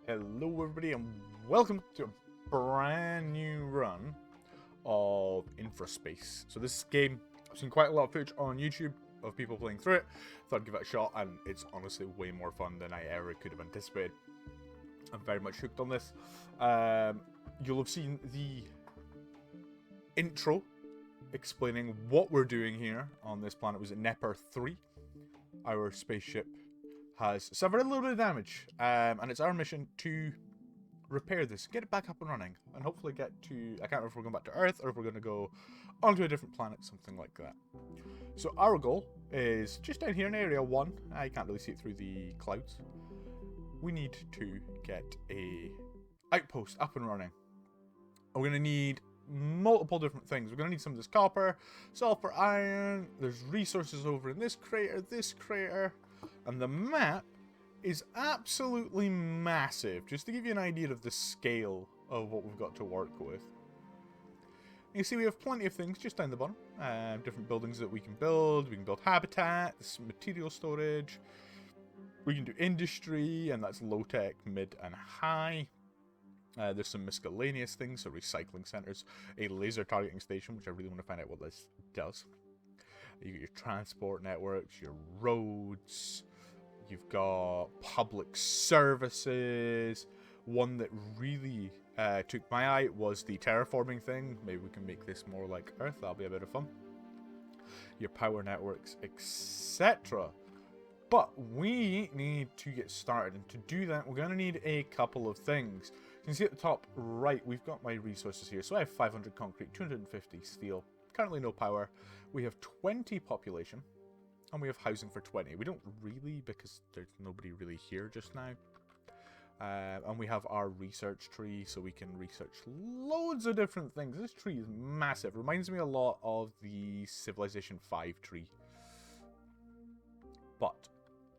Hello everybody and welcome to a brand new run of Infraspace. So this game, I've seen quite a lot of footage on YouTube of people playing through it. Thought I'd give it a shot and it's honestly way more fun than I ever could have anticipated. I'm very much hooked on this. You'll have seen the intro explaining what we're doing here on this planet. Was it Nepper 3? Our spaceship has suffered a little bit of damage, and it's our mission to repair this, get it back up and running, and hopefully get to, I can't remember if we're going back to Earth or if we're going to go onto a different planet, something like that. So our goal is just down here in Area 1. I can't really see it through the clouds. We need to get a outpost up and running. We're going to need multiple different things. We're going to need some of this copper, sulfur, iron. There's resources over in this crater. And the map is absolutely massive, just to give you an idea of the scale of what we've got to work with. You see we have plenty of things just down the bottom. Different buildings that we can build. We can build habitats, material storage. We can do industry, and that's low-tech, mid, and high. There's some miscellaneous things, so recycling centers, a laser targeting station, which I really want to find out what this does. You get your transport networks, your roads, you've got public services. One that really took my eye was the terraforming thing. Maybe we can make this more like Earth, that'll be a bit of fun. Your power networks, etc. But we need to get started, and to do that, we're going to need a couple of things. You can see at the top right, we've got my resources here. So I have 500 concrete, 250 steel, currently no power. We have 20 population, and we have housing for 20. We don't really, because there's nobody really here just now. And we have our research tree, so we can research loads of different things. This tree is massive. Reminds me a lot of the Civilization 5 tree. But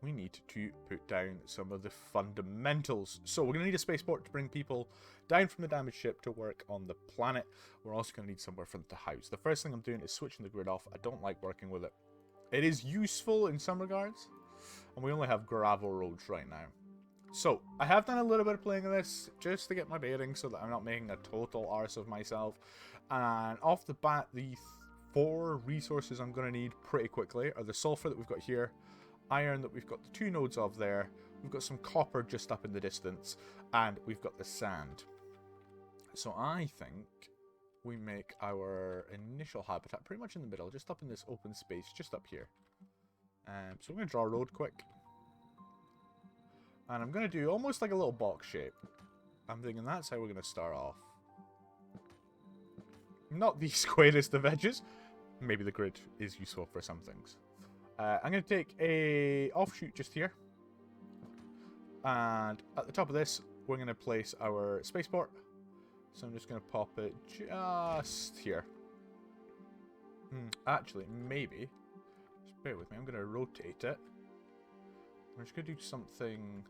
we need to put down some of the fundamentals. So we're going to need a spaceport to bring people down from the damaged ship to work on the planet. We're also going to need somewhere for them to house. The first thing I'm doing is switching the grid off. I don't like working with it. It is useful in some regards, and we only have gravel roads right now. So I have done a little bit of playing of this just to get my bearings so that I'm not making a total arse of myself. And off the bat, the 4 resources I'm going to need pretty quickly are the sulfur that we've got here, iron that we've got the 2 nodes of there, we've got some copper just up in the distance, and we've got the sand. So I think we make our initial habitat pretty much in the middle, just up in this open space, just up here. So I'm going to draw a road quick. And I'm going to do almost like a little box shape. I'm thinking that's how we're going to start off. Not the squarest of edges. Maybe the grid is useful for some things. I'm going to take a offshoot just here. And at the top of this, we're going to place our spaceport. So I'm just going to pop it just here. Actually, maybe. Just bear with me. I'm going to rotate it. I'm just going to do something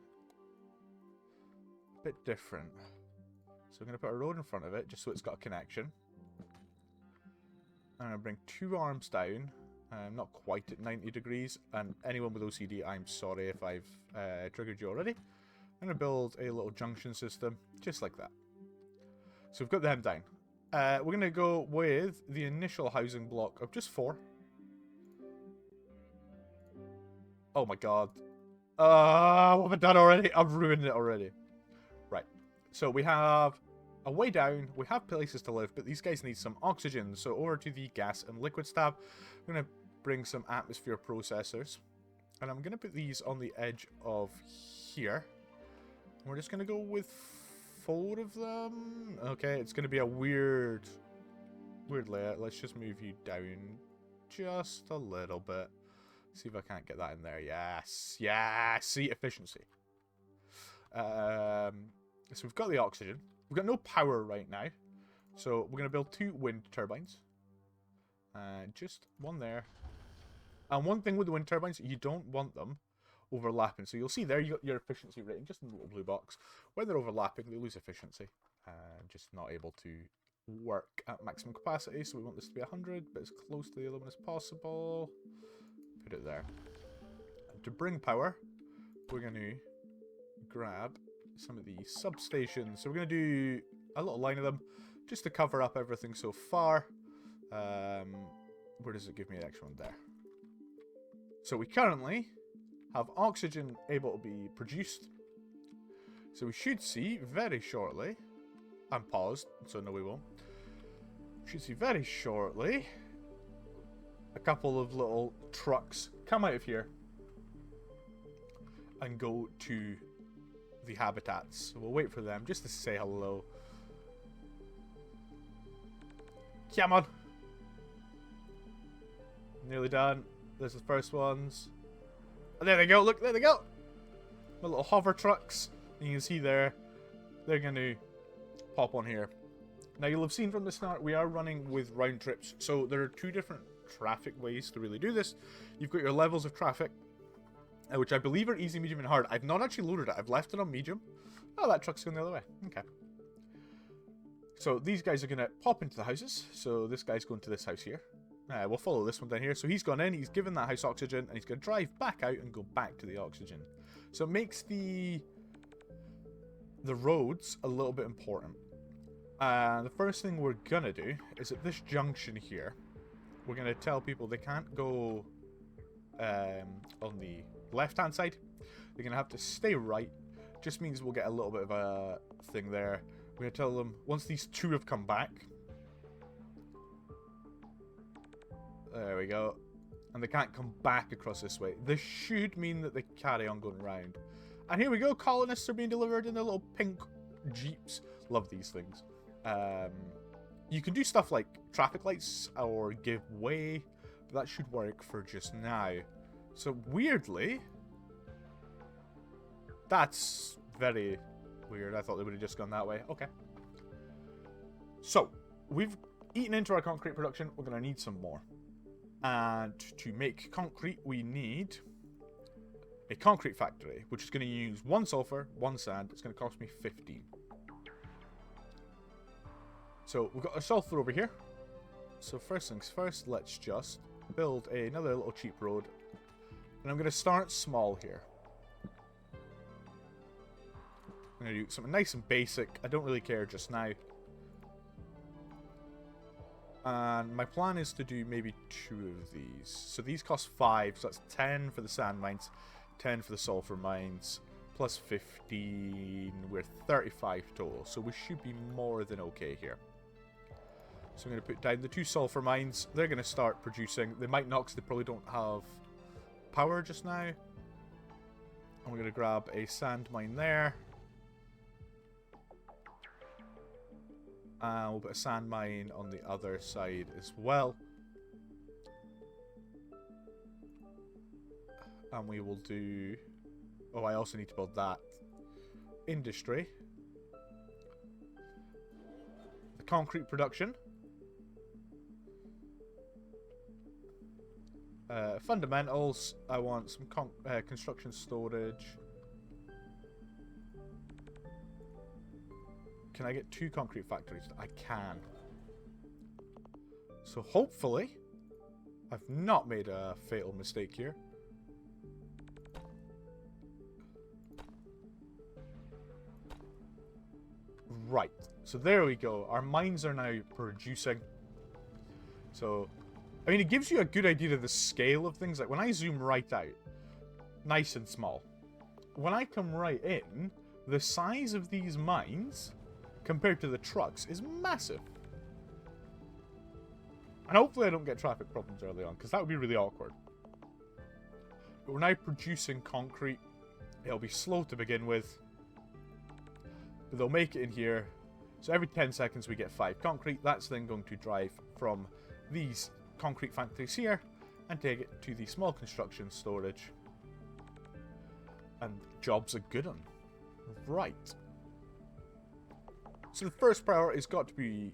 a bit different. So I'm going to put a road in front of it, just so it's got a connection. I'm going to bring 2 arms down. Not quite at 90 degrees. And anyone with OCD, I'm sorry if I've triggered you already. I'm going to build a little junction system, just like that. So we've got them down. We're going to go with the initial housing block of just 4. Oh my god. What have I done already? I've ruined it already. Right. So we have a way down. We have places to live, but these guys need some oxygen. So over to the gas and liquids tab. I'm going to bring some atmosphere processors. And I'm going to put these on the edge of here. We're just going to go with 4 of them. Okay, it's going to be a weird layout. Let's just move you down just a little bit. See if I can't get that in there. Yes. Yes. See, efficiency. So we've got the oxygen. We've got no power right now. So we're going to build 2 wind turbines. Just one there. And one thing with the wind turbines, you don't want them overlapping. So you'll see there you got your efficiency rating, just in the little blue box. When they're overlapping, they lose efficiency. Just not able to work at maximum capacity. So we want this to be 100, but as close to the other one as possible. Put it there. And to bring power, we're going to grab some of the substations. So we're going to do a little line of them just to cover up everything so far. Where does it give me the actual one? There. So we currently have oxygen able to be produced. So we should see very shortly. I'm paused, so no we won't. Should see very shortly a couple of little trucks come out of here and go to the habitats. So we'll wait for them just to say hello. Come on. Nearly done. There's the first ones. And there they go. Look, there they go. My little hover trucks. You can see there. They're going to pop on here. Now, you'll have seen from the start, we are running with round trips. So there are two different traffic ways to really do this. You've got your levels of traffic, which I believe are easy, medium, and hard. I've not actually loaded it. I've left it on medium. Oh, that truck's going the other way. Okay. So these guys are going to pop into the houses. So this guy's going to this house here. We'll follow this one down here. So he's gone in, he's given that house oxygen, and he's going to drive back out and go back to the oxygen. So it makes the roads a little bit important. The first thing we're going to do is at this junction here, we're going to tell people they can't go on the left-hand side. They're going to have to stay right. Just means we'll get a little bit of a thing there. We're going to tell them, once these two have come back. There we go. And they can't come back across this way. This should mean that they carry on going around. And here we go. Colonists are being delivered in their little pink jeeps. Love these things. You can do stuff like traffic lights or give way. But that should work for just now. So weirdly, that's very weird. I thought they would have just gone that way. Okay. So we've eaten into our concrete production. We're going to need some more. And to make concrete, we need a concrete factory, which is going to use 1 sulfur, 1 sand. It's going to cost me 15. So we've got a sulfur over here. So first things first, let's just build another little cheap road. And I'm going to start small here. I'm going to do something nice and basic. I don't really care just now. And my plan is to do maybe 2 of these. So these cost 5, so that's 10 for the sand mines, 10 for the sulfur mines, plus 15. We're 35 total, so we should be more than okay here. So I'm going to put down the 2 sulfur mines. They're going to start producing. They might not because they probably don't have power just now. And we're going to grab a sand mine there. And we'll put a sand mine on the other side as well. And we will do... Oh, I also need to build that. Industry. The concrete production. Fundamentals. I want some construction storage. Can I get 2 concrete factories? I can. So hopefully, I've not made a fatal mistake here. Right. So there we go. Our mines are now producing. So, I mean, it gives you a good idea of the scale of things. Like when I zoom right out, nice and small. When I come right in, the size of these mines compared to the trucks is massive. And hopefully I don't get traffic problems early on, because that would be really awkward. But we're now producing concrete. It'll be slow to begin with. But they'll make it in here. So every 10 seconds we get 5 concrete. That's then going to drive from these concrete factories here and take it to the small construction storage. And jobs are good on. Right. So the first priority has got to be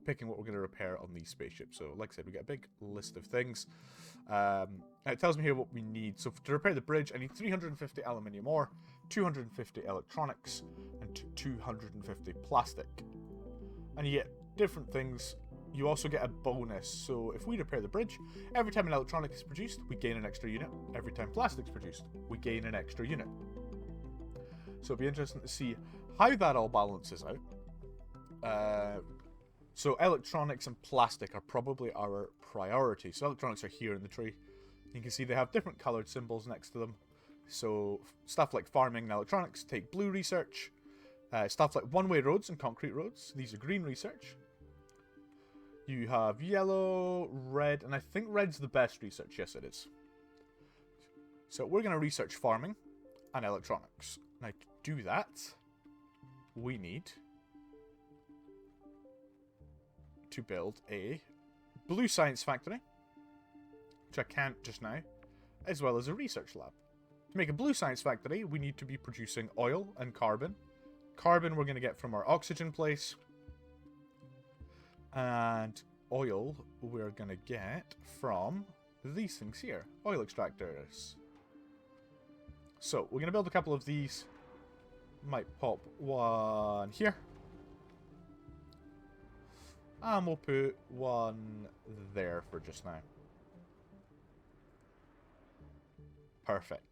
picking what we're going to repair on these spaceships. So like I said, we get a big list of things. It tells me here what we need. So to repair the bridge, I need 350 aluminium ore, 250 electronics, and 250 plastic. And you get different things. You also get a bonus. So if we repair the bridge, every time an electronic is produced, we gain an extra unit. Every time plastic is produced, we gain an extra unit. So it'll be interesting to see how that all balances out. So electronics and plastic are probably our priority. So electronics are here in the tree. You can see they have different coloured symbols next to them. So stuff like farming and electronics take blue research. Stuff like one-way roads and concrete roads, these are green research. You have yellow, red, and I think red's the best research. Yes, it is. So we're going to research farming and electronics. Now to do that, we need to build a blue science factory, which I can't just now, as well as a research lab. To make a blue science factory, we need to be producing oil and carbon. Carbon we're going to get from our oxygen place. And oil we're going to get from these things here. Oil extractors. So, we're going to build a couple of these. Might pop one here. And we'll put one there for just now. Perfect.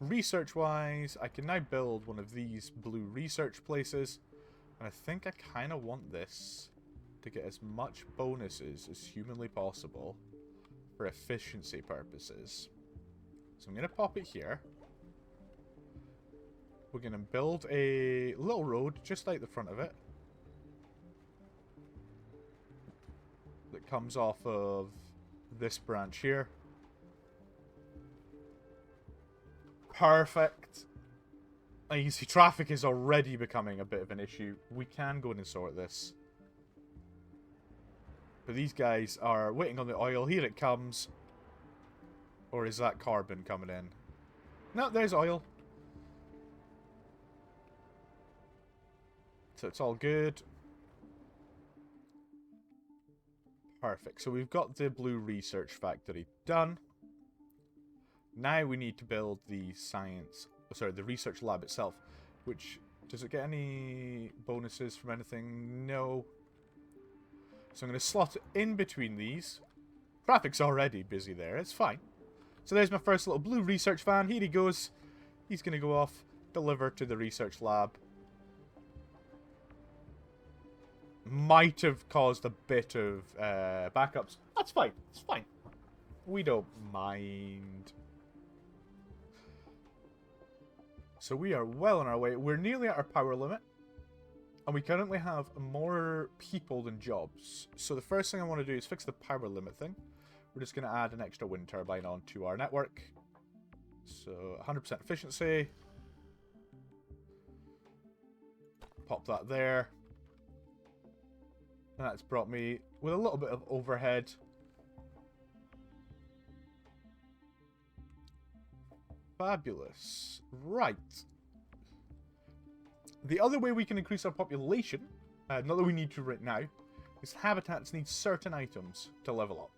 Research-wise, I can now build one of these blue research places. And I think I kind of want this to get as much bonuses as humanly possible for efficiency purposes. So I'm going to pop it here. We're going to build a little road just out the front of it. That comes off of this branch here. Perfect. And you can see traffic is already becoming a bit of an issue. We can go in and sort this. But these guys are waiting on the oil. Here it comes. Or is that carbon coming in? No, there's oil. So it's all good. Perfect. So we've got the blue research factory done. Now we need to build the the research lab itself. Which, does it get any bonuses from anything? No. So I'm going to slot it in between these. Traffic's already busy there. It's fine. So there's my first little blue research van. Here he goes. He's going to go off, deliver to the research lab. Might have caused a bit of backups. That's fine. It's fine. We don't mind. So we are well on our way. We're nearly at our power limit. And we currently have more people than jobs. So the first thing I want to do is fix the power limit thing. We're just going to add an extra wind turbine onto our network. So 100% efficiency. Pop that there. And that's brought me with a little bit of overhead. Fabulous. Right. The other way we can increase our population, not that we need to right now, is habitats need certain items to level up.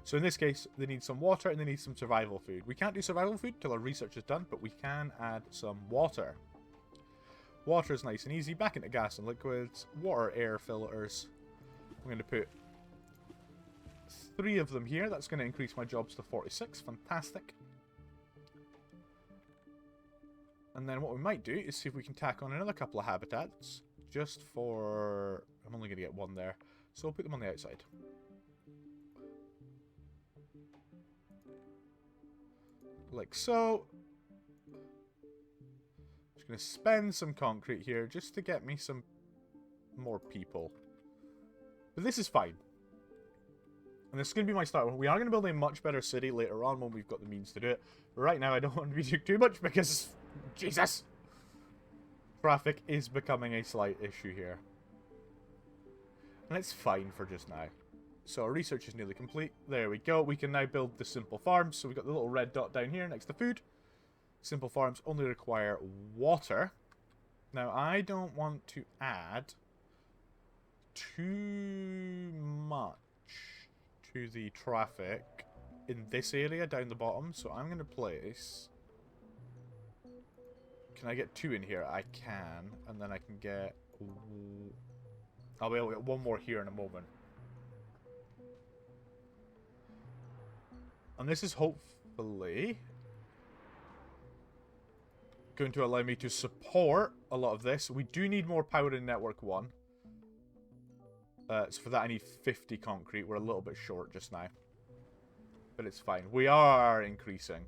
So in this case, they need some water and they need some survival food. We can't do survival food till our research is done, but we can add some water. Water is nice and easy. Back into gas and liquids. Water, air filters. I'm going to put 3 of them here. That's going to increase my jobs to 46. Fantastic. And then what we might do is see if we can tack on another couple of habitats. Just for... I'm only going to get one there. So we'll put them on the outside. Like so. Just going to spend some concrete here just to get me some more people. But this is fine. And this is going to be my start. We are going to build a much better city later on when we've got the means to do it. But right now I don't want to be doing too much because... Jesus! Traffic is becoming a slight issue here. And it's fine for just now. So our research is nearly complete. There we go. We can now build the simple farms. So we've got the little red dot down here next to food. Simple farms only require water. Now I don't want to add too much to the traffic in this area down the bottom. So I'm going to place... Can I get 2 in here? I can. And then I can get... I'll be able to get 1 more here in a moment. And this is hopefully going to allow me to support a lot of this. We do need more power in Network 1. So for that I need 50 concrete. We're a little bit short just now. But it's fine. We are increasing.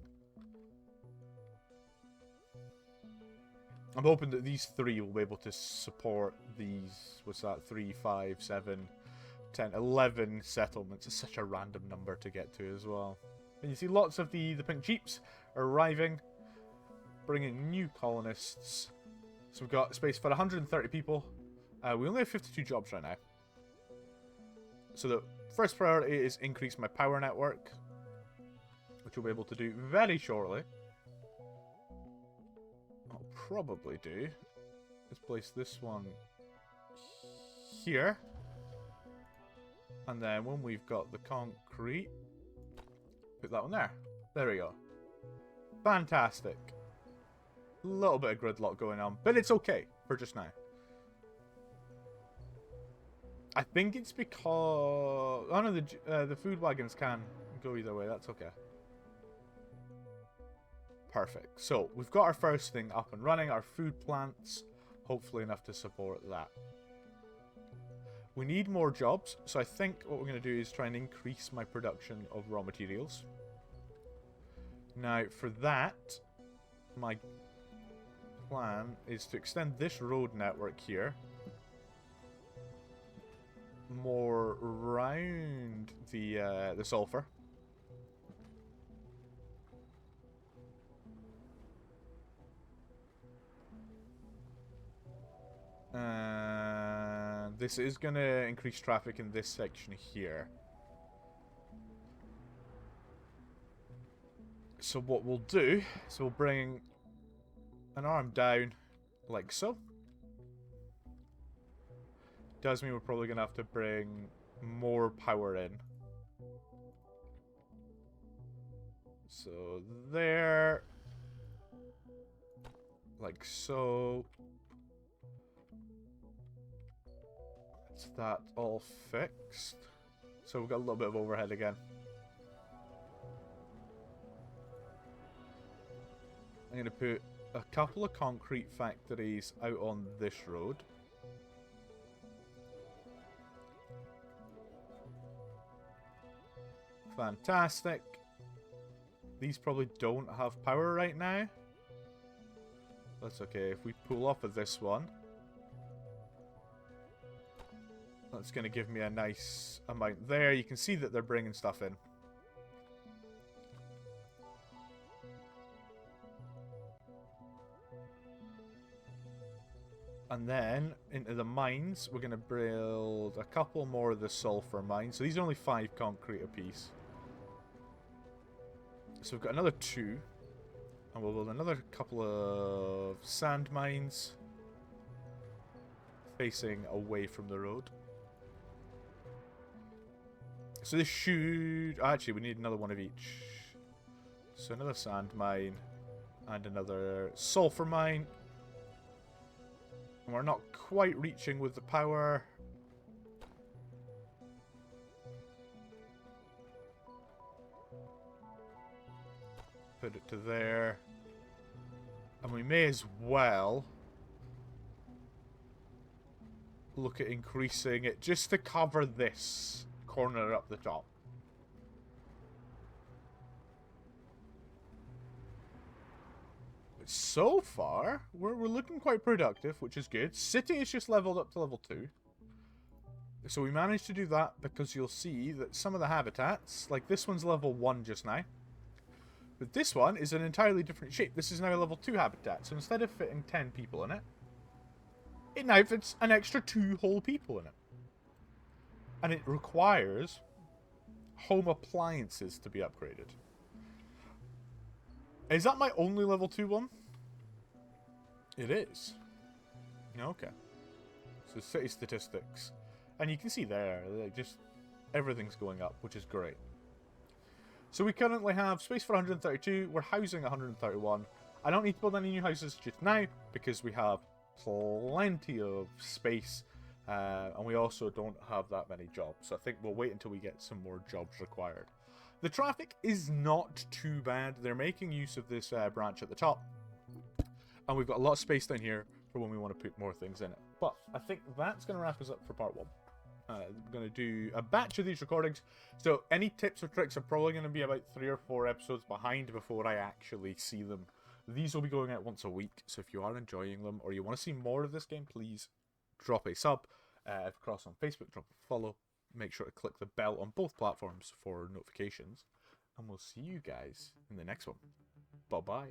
I'm hoping that these 3 will be able to support these, what's that, 3, 5, 7, 10, 11 settlements. It's such a random number to get to as well. And you see lots of the pink jeeps arriving, bringing new colonists. So we've got space for 130 people. We only have 52 jobs right now. So the first priority is increase my power network, which we'll be able to do very shortly. I'll probably do is place this one here. And then when we've got the concrete, put that one there. There we go. Fantastic. A little bit of gridlock going on, but it's okay for just now. I think it's because... oh no, the food wagons can go either way. That's okay. Perfect. So, we've got our first thing up and running. Our food plants. Hopefully enough to support that. We need more jobs. So I think what we're going to do is try and increase my production of raw materials. Now, for that, my plan is to extend this road network here more around the sulfur. And this is going to increase traffic in this section here. So what we'll do is we'll bring an arm down like so. Does mean we're probably going to have to bring more power in. So there. Like so. That's that all fixed. So we've got a little bit of overhead again. I'm going to put a couple of concrete factories out on this road. Fantastic. These probably don't have power right now. That's okay. If we pull off of this one, that's going to give me a nice amount there. You can see that they're bringing stuff in. And then, into the mines, we're going to build a couple more of the sulfur mines. So these are only 5 concrete apiece. So we've got another 2. And we'll build another couple of sand mines facing away from the road. So this should... actually, we need another one of each. So another sand mine and another sulfur mine. And we're not quite reaching with the power. Put it to there. And we may as well look at increasing it just to cover this corner up the top. But so far, we're looking quite productive, which is good. City is just leveled up to level 2. So we managed to do that because you'll see that some of the habitats, like this one's level 1 just now. But this one is an entirely different shape. This is now a level 2 habitat. So instead of fitting 10 people in it, it now fits an extra 2 whole people in it. And it requires home appliances to be upgraded. Is that my only level 2 one? It is. Okay. So city statistics. And you can see there, like just everything's going up, which is great. So we currently have space for 132. We're housing 131. I don't need to build any new houses just now because we have plenty of space. And we also don't have that many jobs. So I think we'll wait until we get some more jobs required. The traffic is not too bad. They're making use of this branch at the top. And we've got a lot of space down here for when we want to put more things in it. But I think that's going to wrap us up for part 1. We're going to do a batch of these recordings. So any tips or tricks are probably going to be about 3 or 4 episodes behind before I actually see them. These will be going out once a week. So if you are enjoying them or you want to see more of this game, please drop a sub. Across on Facebook, drop a follow. Make sure to click the bell on both platforms for notifications. And we'll see you guys in the next one. Bye-bye.